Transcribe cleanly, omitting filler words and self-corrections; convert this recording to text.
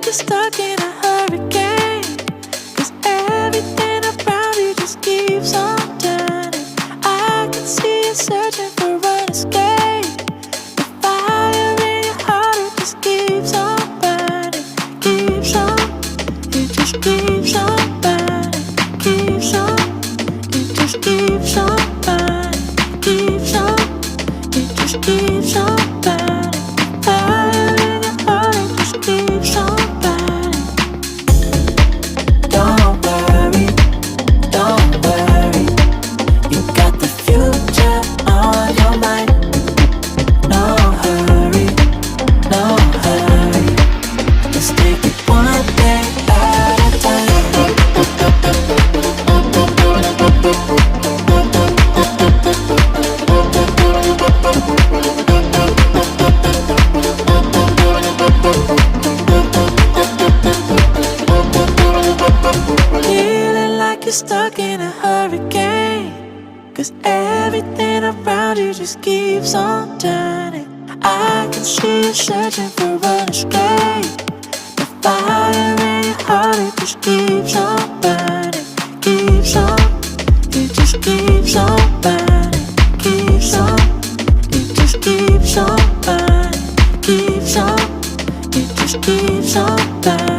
you're stuck in a hurricane, 'cause everything around you just keeps on turning. I can see you searching for an escape. The fire in your heart, it just keeps on burning. Keeps on, it just keeps on burning. Keeps on, it just keeps on burning. Keeps on, it just keeps on burning. Fire in your heart, it just keeps on burning. Don't worry, you got the future on your mind. No hurry, let's take it one day at a time. Feeling like you're stuck in a hurricane, 'cause everything around you just keeps on turning. I can see you searching for an escape. The fire in your heart, it just keeps on burning. Keeps on, it just keeps on burning. Keeps on, it just keeps on burning. Keeps on, it just keeps on burning.